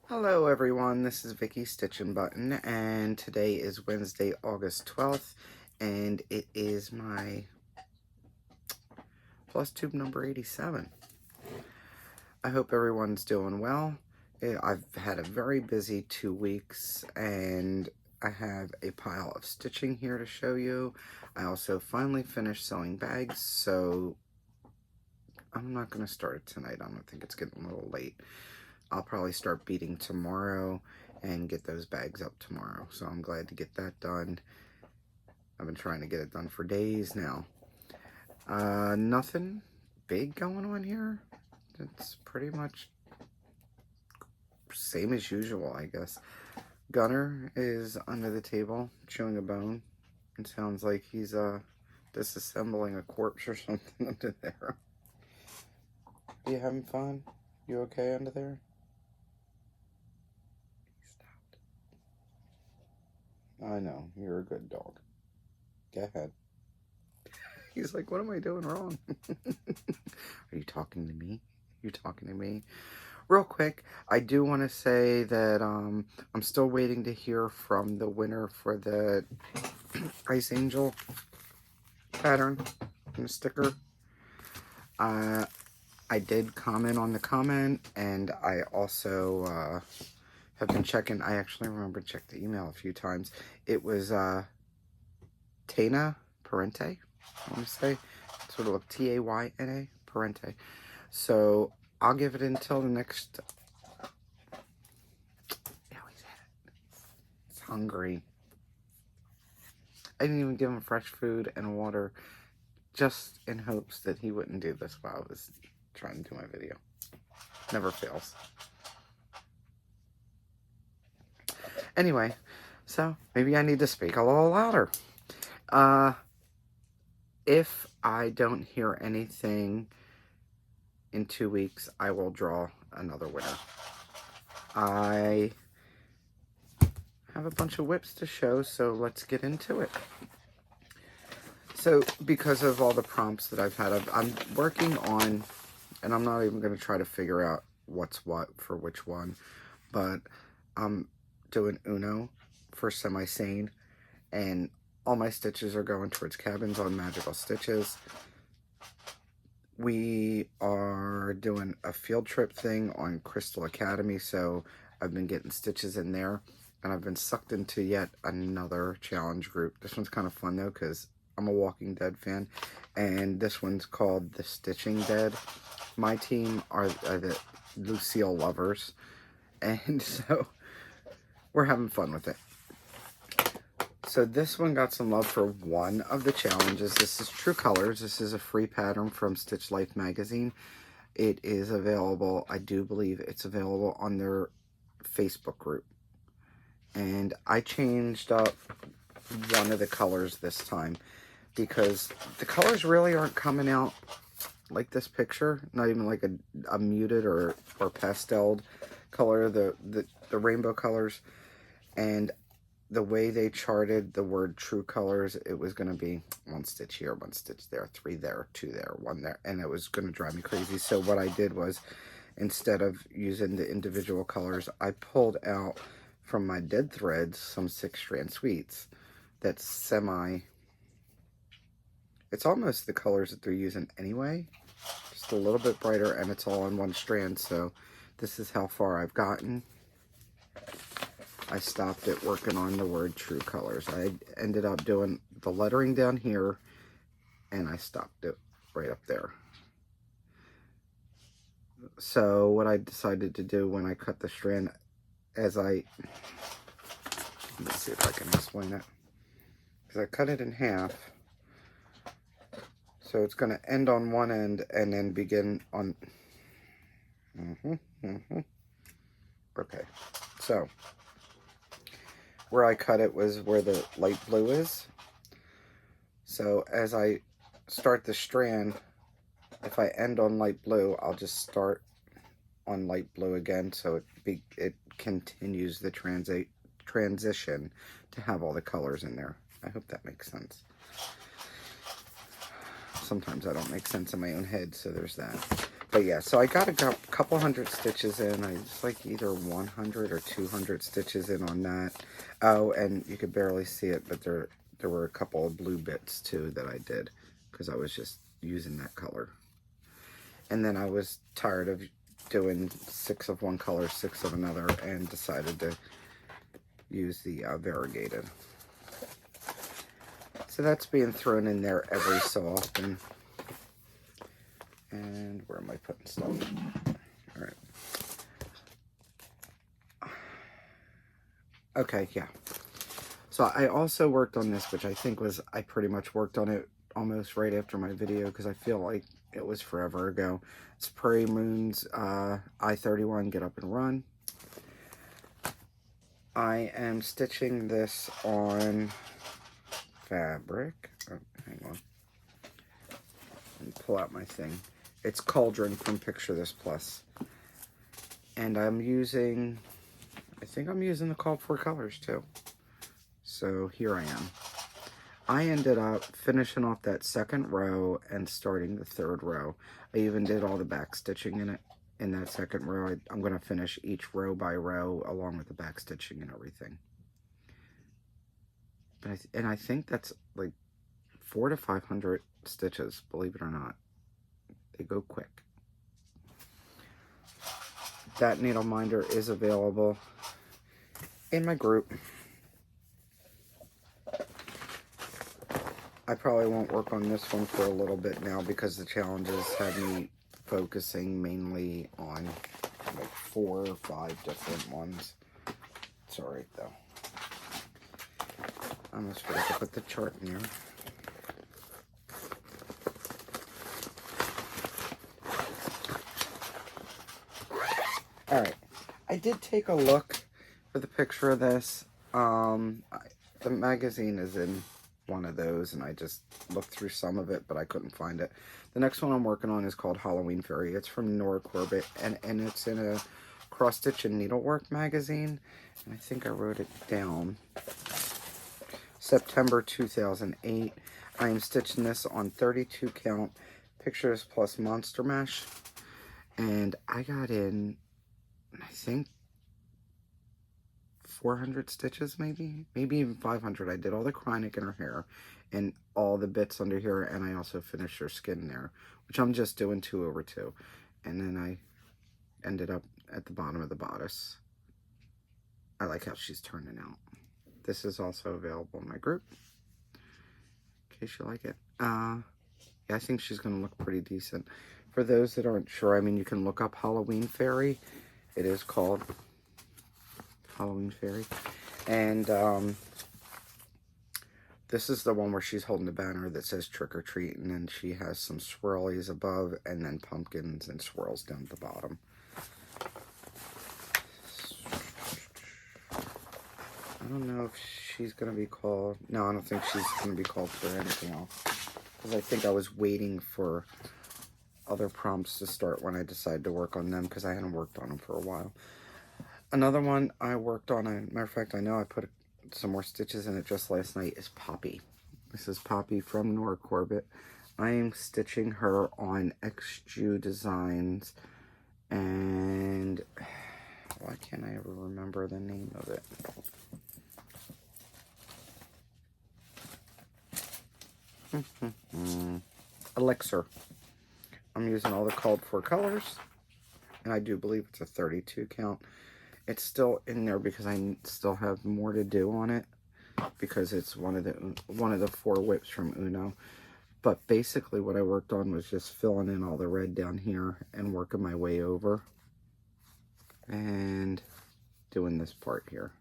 Hello everyone, this is Vicky StitchnButton, and today is Wednesday, August 12th, and it is my Flosstube number 87. I hope everyone's doing well. I've had a very busy 2 weeks, and I have a pile of stitching here to show you. I also finally finished sewing bags, so I'm not going to start it tonight. I don't think it's getting a little late. I'll probably start beading tomorrow and get those bags up tomorrow. So I'm glad to get that done. I've been trying to get it done for days now. Nothing big going on here. It's pretty much same as usual, I guess. Gunner is under the table chewing a bone. It sounds like he's disassembling a corpse or something under there. Are you having fun? You okay under there? I know, you're a good dog. Go ahead. He's like, what am I doing wrong? Are you talking to me? You're talking to me? Real quick, I do want to say that I'm still waiting to hear from the winner for the Ice Angel pattern and the sticker. I did comment on the comment, and I also have been checking. I actually remember to check the email a few times. It was Tana Parente, I want to say. Sort of look T-A-Y-N-A, Parente. So I'll give it until the next... Now he's at it. It's hungry. I didn't even give him fresh food and water, just in hopes that he wouldn't do this while I was trying to do my video. Never fails. Anyway, so maybe I need to speak a little louder. If I don't hear anything in 2 weeks, I will draw another winner. I have a bunch of whips to show, so let's get into it. So, because of all the prompts that I've had, I'm working on, and I'm not even going to try to figure out what's what for which one, but I'm doing Uno for Semi-Sane, and all my stitches are going towards cabins on Magical Stitches. We are doing a field trip thing on Crystal Academy, so I've been getting stitches in there, and I've been sucked into yet another challenge group. This one's kind of fun though, because I'm a Walking Dead fan, and this one's called The Stitching Dead. My team are the Lucille lovers, and so we're having fun with it. So this one got some love for one of the challenges. This is True Colors. This is a free pattern from Stitch Life magazine. It is available, I do believe it's available on their Facebook group. And I changed up one of the colors this time, because the colors really aren't coming out like this picture. Not even like a muted or pasteled color, the rainbow colors. And the way they charted the word True Colors, it was going to be 1 stitch here, 1 stitch there, 3 there, 2 there, 1 there, and it was going to drive me crazy. So what I did was, instead of using the individual colors, I pulled out from my dead threads some 6-strand sweets. That's it's almost the colors that they're using anyway, just a little bit brighter, and it's all on 1 strand. So this is how far I've gotten. I stopped at working on the word True Colors. I ended up doing the lettering down here, and I stopped it right up there. So what I decided to do when I cut the strand, let's see if I can explain it, because I cut it in half. So it's going to end on one end and then begin on... Okay, so where I cut it was where the light blue is. So as I start the strand, if I end on light blue, I'll just start on light blue again, so it continues the transition to have all the colors in there. I hope that makes sense. Sometimes I don't make sense in my own head, so there's that. But yeah, so I got a couple hundred stitches in. I was like either 100 or 200 stitches in on that. Oh, and you could barely see it, but there were a couple of blue bits too that I did because I was just using that color. And then I was tired of doing 6 of one color, 6 of another, and decided to use the variegated. So that's being thrown in there every so often. And where am I putting stuff? All right. Okay, yeah. So I also worked on this, which I think was, I pretty much worked on it almost right after my video because I feel like it was forever ago. It's Prairie Moon's I-31 Get Up and Run. I am stitching this on fabric. Oh, hang on. Let me pull out my thing. It's Cauldron from Picture This Plus. And I'm using, I think I'm using the called for colors too. So here I am. I ended up finishing off that second row and starting the third row. I even did all the back stitching in it. In that second row, I'm going to finish each row by row along with the back stitching and everything. And I think that's like 400 to 500 stitches, believe it or not. They go quick. That needle minder is available in my group. I probably won't work on this one for a little bit now because the challenges have me focusing mainly on like 4 or 5 different ones. It's alright though. I almost forgot to put the chart in here. Alright, I did take a look for the picture of this. The magazine is in one of those, and I just looked through some of it, but I couldn't find it. The next one I'm working on is called Halloween Fairy. It's from Nora Corbett, and it's in a cross stitch and needlework magazine, and I think I wrote it down. September 2008. I am stitching this on 32 count Pictures Plus Monster Mesh, and I got in, I think, 400 stitches, maybe even 500. I did all the chronic in her hair and all the bits under here, and I also finished her skin there, which I'm just doing 2 over 2. And then I ended up at the bottom of the bodice. I like how she's turning out. This is also available in my group in case you like it. Yeah, I think she's gonna look pretty decent. For those that aren't sure, I mean, you can look up Halloween Fairy. It is called Halloween Fairy, and this is the one where she's holding the banner that says trick or treat, and then she has some swirlies above and then pumpkins and swirls down at the bottom. I don't know if she's gonna be called, no, I don't think she's gonna be called for anything else, because I think I was waiting for other prompts to start when I decided to work on them, because I hadn't worked on them for a while. Another one I worked on, matter of fact, I know I put some more stitches in it just last night, is Poppy. This is Poppy from Nora Corbett. I am stitching her on XJU Designs, and why can't I ever remember the name of it? Elixir. I'm using all the called for colors, and I do believe it's a 32 count. It's still in there because I still have more to do on it, because it's one of the 4 whips from Uno. But basically what I worked on was just filling in all the red down here and working my way over and doing this part here.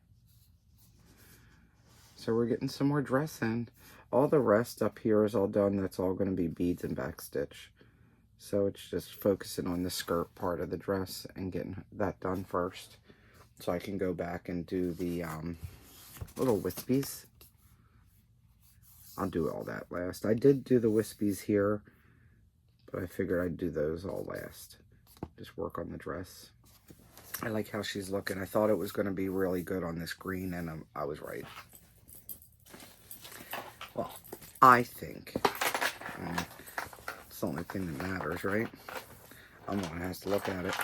So we're getting some more dress in. All the rest up here is all done. That's all going to be beads and back stitch. So it's just focusing on the skirt part of the dress and getting that done first, so I can go back and do the little wispies. I'll do all that last. I did do the wispies here, but I figured I'd do those all last. Just work on the dress. I like how she's looking. I thought it was going to be really good on this green, and I was right. Well, I think. It's the only thing that matters, right? I'm gonna have to look at it.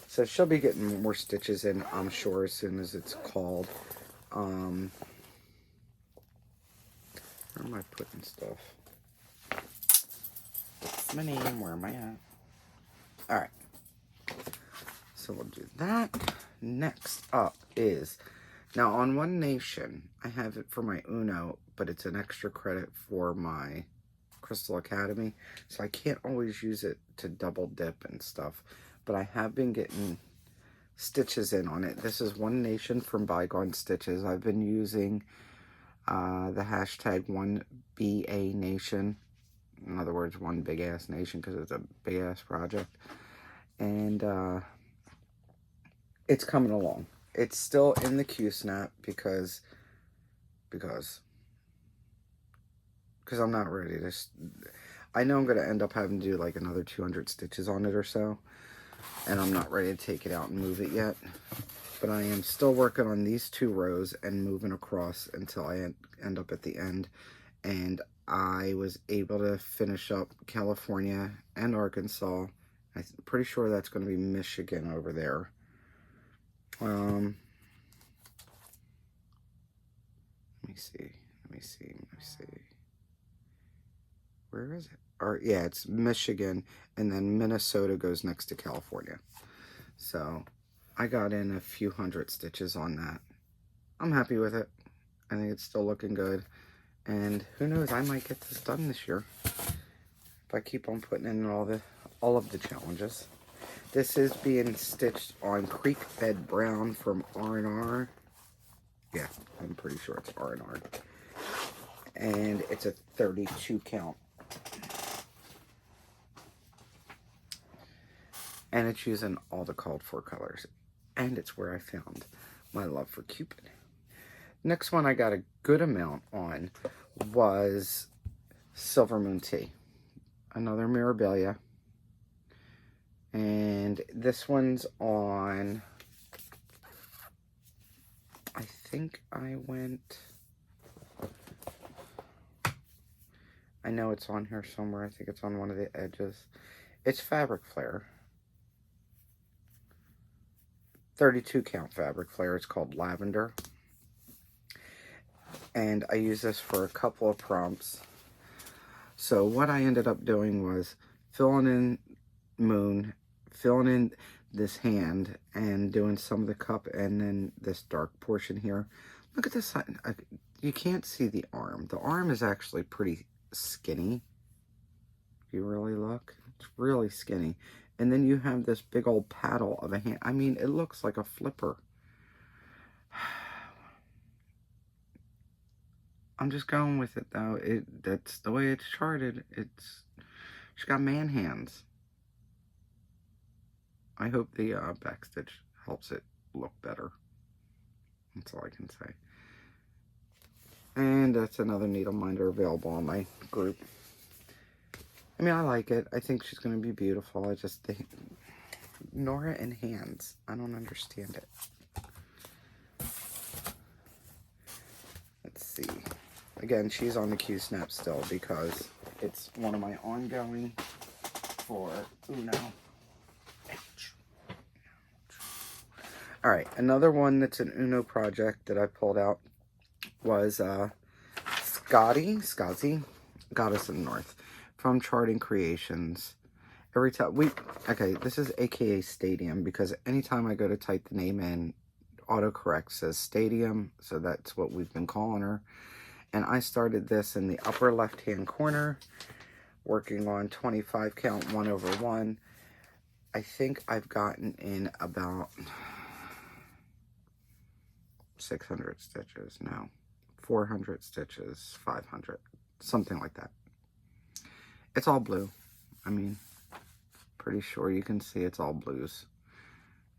So she'll be getting more stitches in, I'm sure, as soon as it's called. Where am I putting stuff? What's my name? Where am I at? Alright. So we'll do that. Next up is, now on One Nation, I have it for my Uno, but it's an extra credit for my Crystal Academy. So I can't always use it to double dip and stuff. But I have been getting stitches in on it. This is One Nation from Bygone Stitches. I've been using the hashtag 1BA Nation. In other words, one big ass nation, because it's a big ass project. And it's coming along. It's still in the Q-snap because I'm not ready to. I know I'm going to end up having to do like another 200 stitches on it or so. And I'm not ready to take it out and move it yet. But I am still working on these 2 rows and moving across until I end up at the end. And I was able to finish up California and Arkansas. I'm pretty sure that's going to be Michigan over there. Let me see. Where is it? Or yeah, it's Michigan, and then Minnesota goes next to California. So I got in a few hundred stitches on that. I'm happy with it. I think it's still looking good. And who knows, I might get this done this year if I keep on putting in all of the challenges. This is being stitched on Creek Bed Brown from R&R. Yeah, I'm pretty sure it's R&R. And it's a 32 count. And it's using all the called for colors. And it's where I found my love for Cupid. Next one I got a good amount on was Silver Moon Tea. Another Mirabelia. And this one's on, I think I know it's on here somewhere. I think it's on one of the edges. It's Fabric Flare. 32 count Fabric Flare. It's called Lavender. And I use this for a couple of prompts. So what I ended up doing was filling in Moon, filling in this hand, and doing some of the cup, and then this dark portion here. Look at this side. You can't see the arm. The arm is actually pretty skinny. If you really look, it's really skinny. And then you have this big old paddle of a hand. I mean, it looks like a flipper. I'm just going with it, though. That's the way it's charted. She's got man hands. I hope the backstitch helps it look better. That's all I can say. And that's another needle minder available on my group. I mean, I like it. I think she's going to be beautiful. I just think Nora and hands. I don't understand it. Let's see. Again, she's on the Q-snap still because it's one of my ongoing for Uno. Alright, another one that's an Uno project that I pulled out was Scotty, Goddess of the North, from Charting Creations. Every time okay, this is AKA Stadium, because anytime I go to type the name in, autocorrect says Stadium, so that's what we've been calling her. And I started this in the upper left-hand corner, working on 25 count 1/1. I think I've gotten in about 600 stitches, no, 400 stitches, 500, something like that. It's all blue. I mean, pretty sure you can see it's all blues.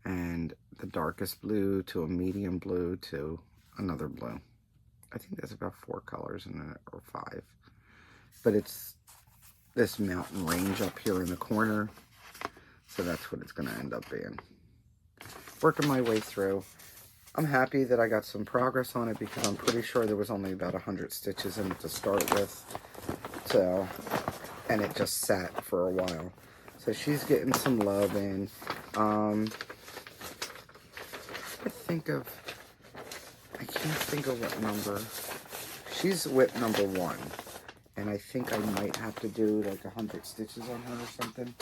And the darkest blue to a medium blue to another blue. I think there's about 4 colors in it, or 5. But it's this mountain range up here in the corner. So that's what it's going to end up being. Working my way through. I'm happy that I got some progress on it, because I'm pretty sure there was only about 100 stitches in it to start with. So, and it just sat for a while. So she's getting some love in. I can't think of what number. She's whip number 1. And I think I might have to do like 100 stitches on her or something.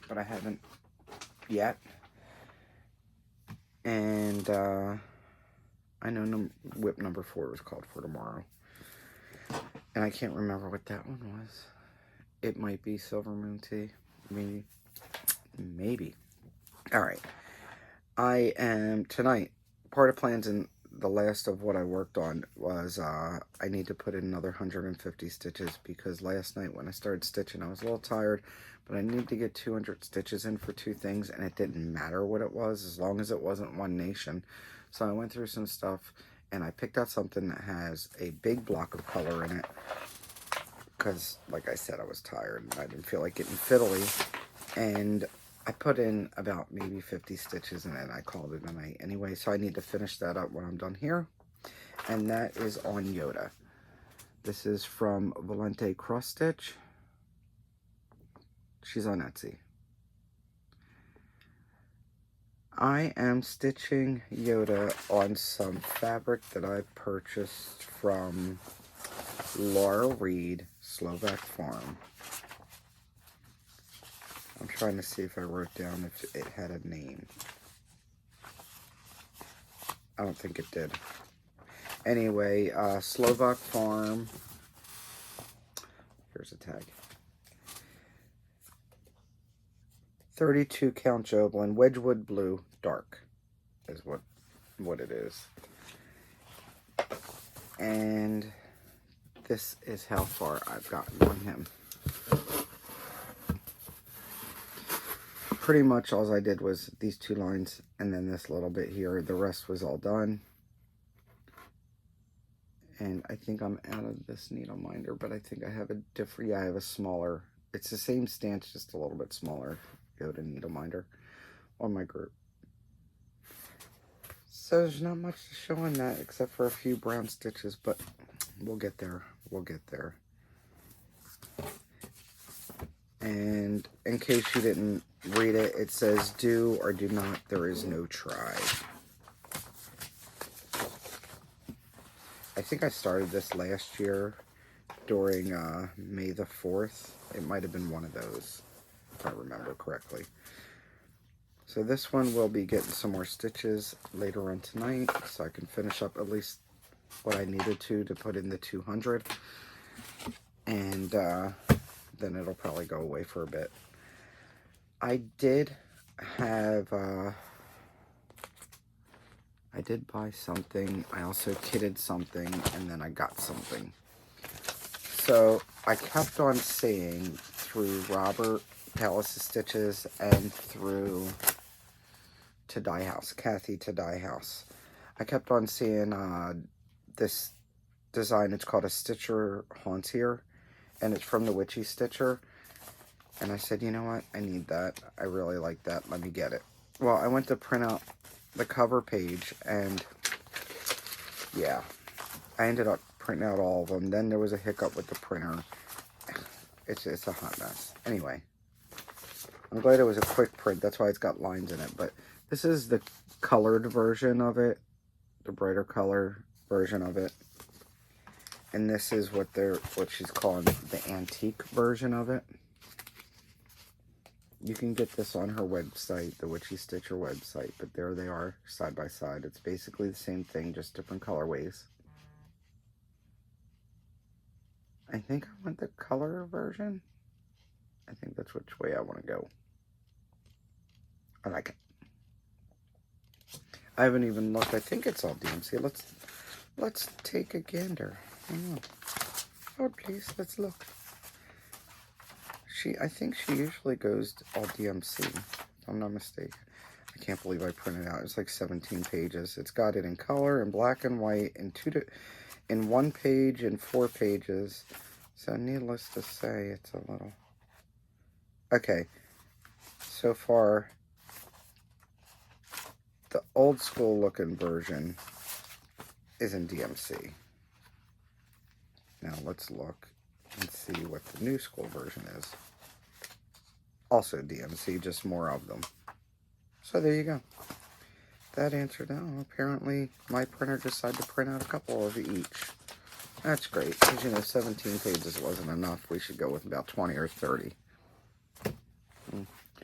But I haven't yet. And I know whip number 4 was called for tomorrow. And I can't remember what that one was. It might be Silver Moon Tea. Maybe. Alright. I am, tonight, part of plans in the last of what I worked on was I need to put in another 150 stitches because last night when I started stitching I was a little tired, but I needed to get 200 stitches in for 2 things, and it didn't matter what it was as long as it wasn't One Nation. So I went through some stuff and I picked out something that has a big block of color in it because, like I said, I was tired and I didn't feel like getting fiddly, and I put in about maybe 50 stitches in it and I called it a night anyway. So I need to finish that up when I'm done here. And that is on Yoda. This is from Valente Cross Stitch. She's on Etsy. I am stitching Yoda on some fabric that I purchased from Laura Reed, Slovak Farm. I'm trying to see if I wrote down if it had a name. I don't think it did. Anyway, Slovak Farm. Here's a tag. 32 count Joblin, Wedgwood Blue, dark is what it is. And this is how far I've gotten on him. Pretty much all I did was these 2 lines and then this little bit here. The rest was all done. And I think I'm out of this needle minder, but I think I have a different, yeah, I have a smaller, it's the same stance, just a little bit smaller Yoda needle minder on my group. So there's not much to show on that except for a few brown stitches, but we'll get there. We'll get there. And in case you didn't read it, it says do or do not, there is no try. I think I started this last year during May the 4th. It might have been one of those, if I remember correctly. So this one will be getting some more stitches later on tonight, so I can finish up at least what I needed to put in the 200. And then it'll probably go away for a bit. I did have, I did buy something. I also kitted something, and then I got something. So I kept on seeing through Robert Palace's Stitches and through To Dye House, Kathy To Dye House. I kept on seeing this design. It's called a Stitcher Haunts Here, and it's from the Witchy Stitcher. And I said, you know what? I need that. I really like that. Let me get it. Well, I went to print out the cover page, and yeah, I ended up printing out all of them. Then there was a hiccup with the printer. It's a hot mess. Anyway, I'm glad it was a quick print. That's why it's got lines in it. But this is the colored version of it, the brighter color version of it. And this is what she's calling the antique version of it. You can get this on her website, the Witchy Stitcher website, but there they are, side by side. It's basically the same thing, just different colorways. I think I want the color version. I think that's which way I want to go. I like it. I haven't even looked. I think it's all DMC. Let's take a gander. Oh, please, let's look. I think she usually goes all DMC, if I'm not mistaken. I can't believe I printed it out. It's like 17 pages. It's got it in color, in black and white, in 1 page, in 4 pages. So needless to say, it's a little... Okay, so far, the old school looking version is in DMC. Now let's look and see what the new school version is. Also DMC, just more of them. So there you go. That answered that. Apparently, my printer decided to print out a couple of each. That's great, because, you know, 17 pages wasn't enough. We should go with about 20 or 30.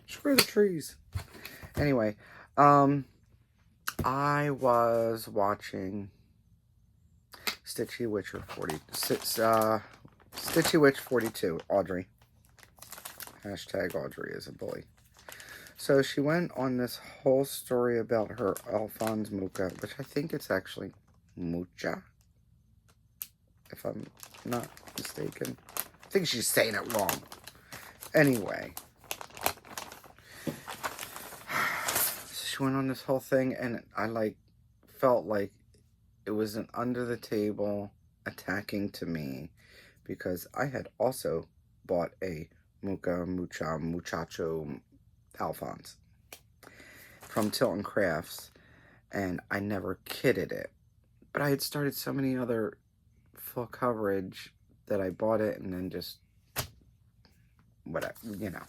Screw the trees. Anyway, I was watching Stitchy Witcher 42, Audrey. Hashtag Audrey is a bully. So she went on this whole story about her Alphonse Mucha, which I think it's actually Mucha, if I'm not mistaken. I think she's saying it wrong. Anyway. She went on this whole thing, and I, felt like it was an under-the-table attacking to me, because I had also bought a Muchacho Alphonse from Tilton Crafts, and I never kitted it. But I had started so many other full coverage that I bought it and then just, whatever, you know.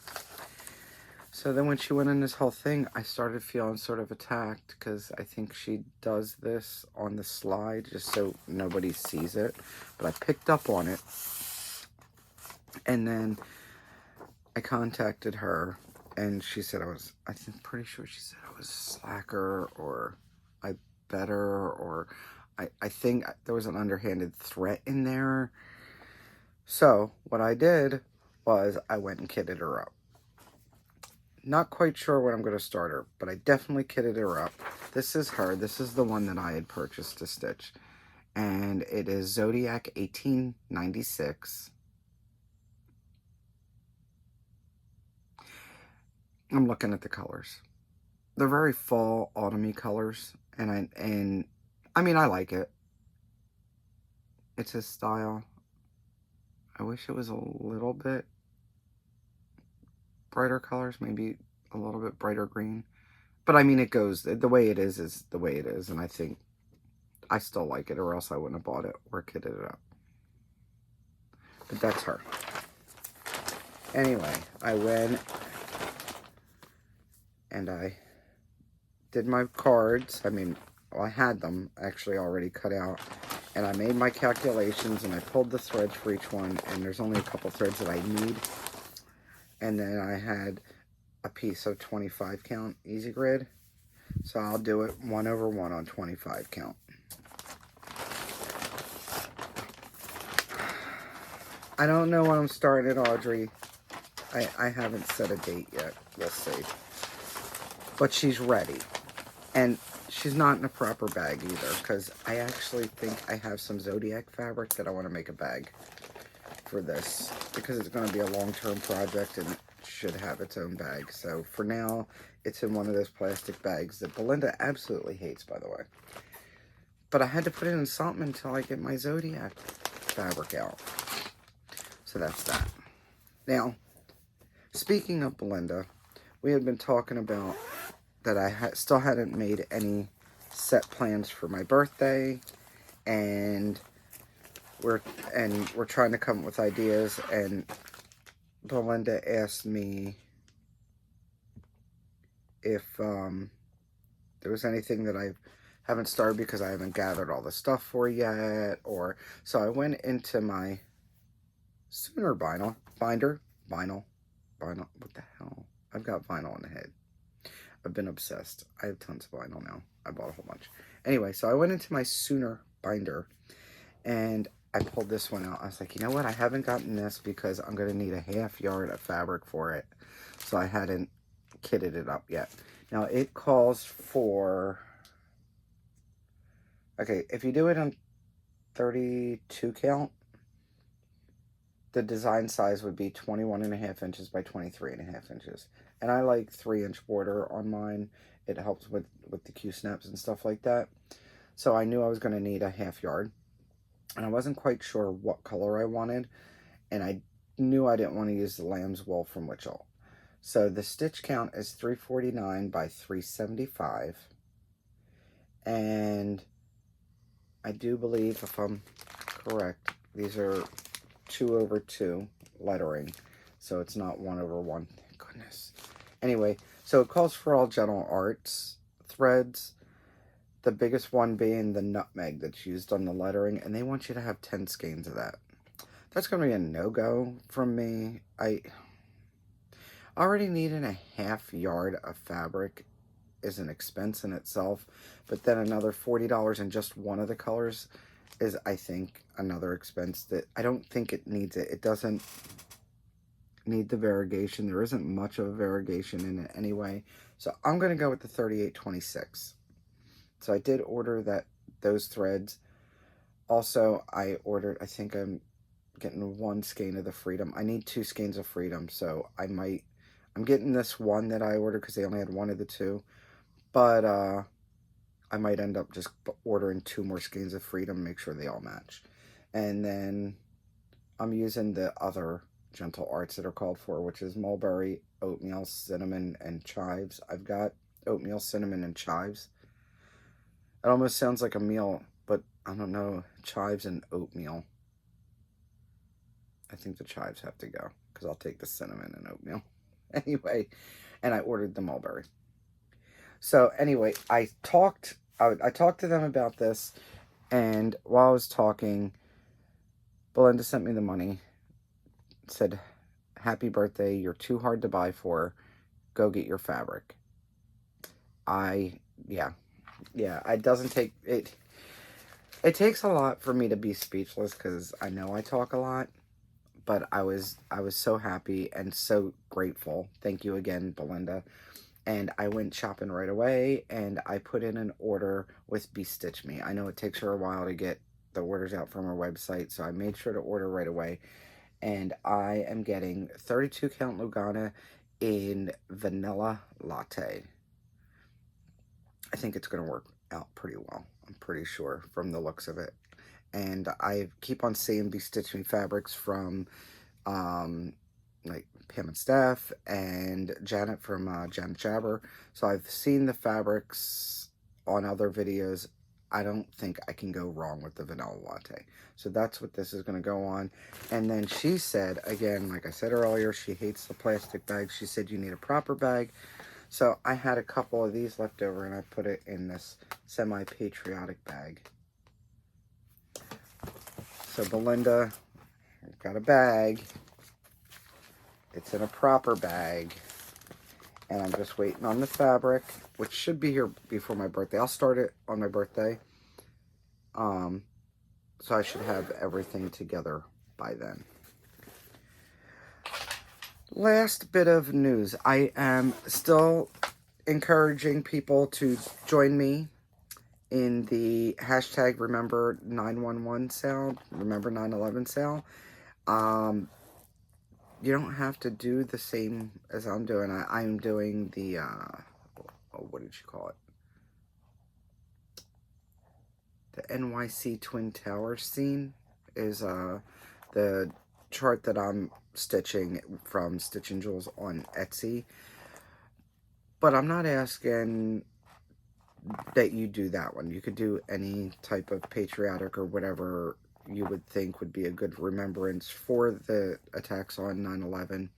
So then when she went in this whole thing, I started feeling sort of attacked, because I think she does this on the slide just so nobody sees it. But I picked up on it, and then I contacted her, and she said I'm pretty sure she said I was a slacker, or I better, or I think there was an underhanded threat in there. So what I did was I went and kitted her up. Not quite sure when I'm going to start her, but I definitely kitted her up. This is her. This is the one that I had purchased to stitch. And it is Zodiac 1896. I'm looking at the colors. They're very fall, autumny colors. And I mean, I like it. It's his style. I wish it was a little bit brighter colors, maybe a little bit brighter green. But I mean, it goes, the way it is the way it is. And I think I still like it, or else I wouldn't have bought it or kitted it up. But that's her. Anyway, I went and I did my cards. I mean, well, I had them actually already cut out. And I made my calculations, and I pulled the threads for each one. And there's only a couple threads that I need. And then I had a piece of 25 count easy grid. So I'll do it 1/1 on 25 count. I don't know when I'm starting it, Audrey. I haven't set a date yet. We'll see. But she's ready. And she's not in a proper bag either, because I actually think I have some Zodiac fabric that I want to make a bag for this, because it's going to be a long-term project and it should have its own bag. So for now, it's in one of those plastic bags that Belinda absolutely hates, by the way. But I had to put it in something until I get my Zodiac fabric out. So that's that. Now, speaking of Belinda, we had been talking about that I still hadn't made any set plans for my birthday, and we're trying to come up with ideas, and Belinda asked me if there was anything that I haven't started because I haven't gathered all the stuff for yet, or so I went into my Sooner binder, what the hell? I've got vinyl in the head. I've been obsessed. I have tons of vinyl now. I bought a whole bunch. Anyway, so I went into my Sooner binder, and I pulled this one out. I was like, you know what? I haven't gotten this because I'm going to need a half yard of fabric for it. So I hadn't kitted it up yet. Now, it calls for... Okay, if you do it on 32 count, the design size would be 21.5 inches by 23.5 inches. And I like 3-inch border on mine. It helps with the Q-snaps and stuff like that. So I knew I was going to need a half yard. And I wasn't quite sure what color I wanted. And I knew I didn't want to use the lamb's wool from Witchell. So the stitch count is 349 by 375. And I do believe, if I'm correct, these are 2/2 lettering. So it's not 1/1. Thank goodness. Anyway, so it calls for all gentle arts threads. The biggest one being the nutmeg that's used on the lettering, and they want you to have 10 skeins of that. That's going to be a no-go from me. I already needing a half yard of fabric is an expense in itself, but then another $40 in just one of the colors is, I think, another expense that I don't think it needs it. It doesn't need the variegation. There isn't much of a variegation in it anyway. So I'm going to go with the 3826. So I did order those threads. Also, I ordered, I think I'm getting 1 skein of the Freedom. I need 2 skeins of Freedom, so I'm getting this one that I ordered because they only had one of the two. But I might end up just ordering 2 more skeins of Freedom, make sure they all match. And then I'm using the other gentle arts that are called for, which is mulberry, oatmeal, cinnamon, and chives. I've got oatmeal, cinnamon, and chives. It almost sounds like a meal, but I don't know, chives and oatmeal. I think the chives have to go, because I'll take the cinnamon and oatmeal. Anyway, and I ordered the mulberry. So anyway, I talked to them about this, and while I was talking, Belinda sent me the money, said, happy birthday, you're too hard to buy for, go get your fabric. Yeah, it doesn't take, it takes a lot for me to be speechless, because I know I talk a lot, but I was so happy and so grateful. Thank you again, Belinda. And I went shopping right away, and I put in an order with Bestitch Me. I know it takes her a while to get the orders out from her website, so I made sure to order right away. And I am getting 32 count Lugana in vanilla latte. I think it's going to work out pretty well. I'm pretty sure from the looks of it. And I keep on seeing Bestitch Me fabrics from like Pam and Steph and Janet from Janet Jabber. So I've seen the fabrics on other videos. I don't think I can go wrong with the vanilla latte. So that's what this is going to go on. And then she said, again, like I said earlier, she hates the plastic bags. She said you need a proper bag. So I had a couple of these left over, and I put it in this semi-patriotic bag. So Belinda, I've got a bag. It's in a proper bag. And I'm just waiting on the fabric, which should be here before my birthday. I'll start it on my birthday. So I should have everything together by then. Last bit of news. I am still encouraging people to join me in the hashtag Remember 911 sale, Remember 9/11 sale. You don't have to do the same as I'm doing. I'm doing the, what did you call it? The NYC Twin Towers scene is the chart that I'm stitching from Stitch and Jules on Etsy. But I'm not asking that you do that one. You could do any type of patriotic or whatever you would think would be a good remembrance for the attacks on 9/11,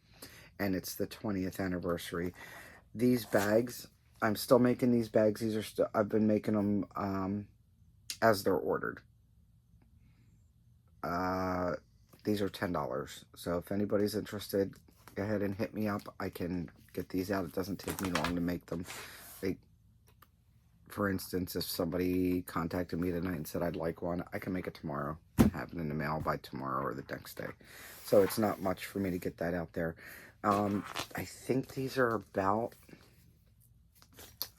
and it's the 20th anniversary. These bags, I'm still making these bags. These are still, I've been making them as they're ordered. These are $10. So if anybody's interested, go ahead and hit me up. I can get these out. It doesn't take me long to make them. For instance, if somebody contacted me tonight and said I'd like one, I can make it tomorrow and have it in the mail by tomorrow or the next day. So it's not much for me to get that out there. I think these are about,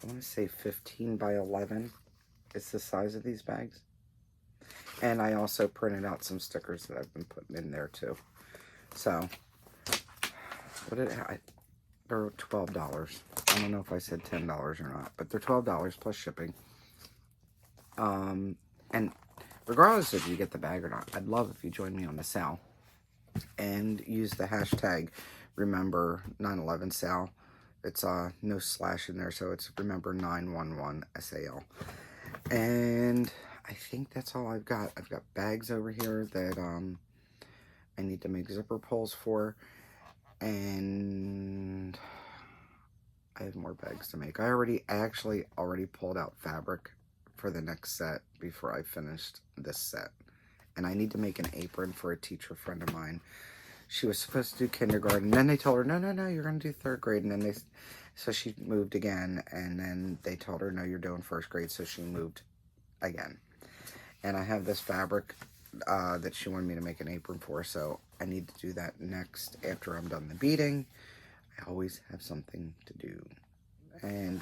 I want to say 15 by 11 is the size of these bags. And I also printed out some stickers that I've been putting in there too. So, they're $12. I don't know if I said $10 or not, but they're $12 plus shipping. And regardless if you get the bag or not, I'd love if you join me on the sale and use the hashtag Remember 9/11 sale. It's no slash in there, so it's Remember 911 SAL. And I think that's all I've got. I've got bags over here that I need to make zipper pulls for. And I have more bags to make. I actually already pulled out fabric for the next set before I finished this set. And I need to make an apron for a teacher friend of mine. She was supposed to do kindergarten. Then they told her, no, you're going to do 3rd grade. And then so she moved again. And then they told her, no, you're doing 1st grade. So she moved again. And I have this fabric that she wanted me to make an apron for. So I need to do that next after I'm done the beading. I always have something to do. And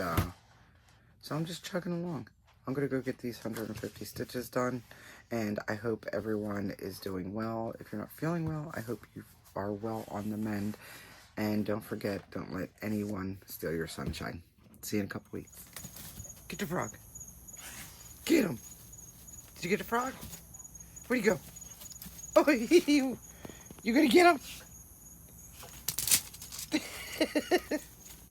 so I'm just chugging along. I'm going to go get these 150 stitches done. And I hope everyone is doing well. If you're not feeling well, I hope you are well on the mend. And don't forget, don't let anyone steal your sunshine. See you in a couple weeks. Get the frog. Get him. Did you get the frog? Where'd he go? Oh, you gonna get him?